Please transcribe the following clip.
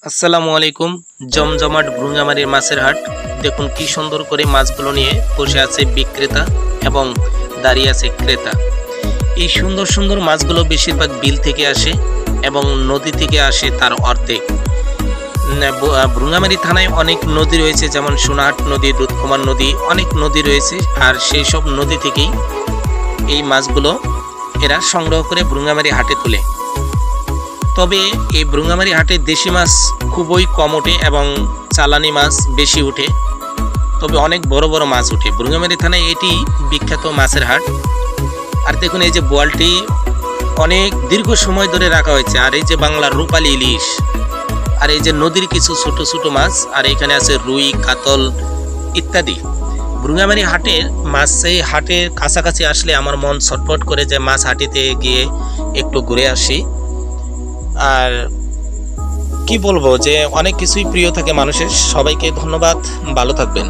আসসালামু আলাইকুম। জমজমাট ভ্রুঙ্গামারীর মাছের হাট। দেখুন কি সুন্দর করে মাছগুলো নিয়ে বসে আছে বিক্রেতা এবং দাঁড়িয়ে আছে ক্রেতা। এই সুন্দর সুন্দর মাছগুলো বেশিরভাগ বিল থেকে আসে এবং নদী থেকে আসে তার অর্ধেক। ভ্রুঙ্গামারী থানায় অনেক নদী রয়েছে, যেমন সোনাহাট নদী, দুধকুমার নদী, অনেক নদী রয়েছে। আর সেই সব নদী থেকেই এই মাছগুলো এরা সংগ্রহ করে ভ্রুঙ্গামারী হাটে তোলে। তবে এই ভ্রুঙ্গামারী হাটে দেশি মাছ খুবই কম ওঠে এবং চালানি মাছ বেশি ওঠে, তবে অনেক বড় বড় মাছ ওঠে। ভ্রুঙ্গামারী থানায় এটি বিখ্যাত মাছের হাট। আর দেখুন এই যে বোয়ালটি অনেক দীর্ঘ সময় ধরে রাখা হয়েছে। আর এই যে বাংলার রূপালী ইলিশ, আর এই যে নদীর কিছু ছোট ছোট মাছ, আর এখানে আছে রুই, কাতল ইত্যাদি। ভ্রুঙ্গামারী হাটের মাছ, এই হাটের কাছাকাছি আসলে আমার মন ছটফট করে যে মাছ হাটিতে গিয়ে একটু ঘুরে আসি। আর কি বলবো, যে অনেক কিছুই প্রিয় থাকে মানুষের। সবাইকে ধন্যবাদ, ভালো থাকবেন।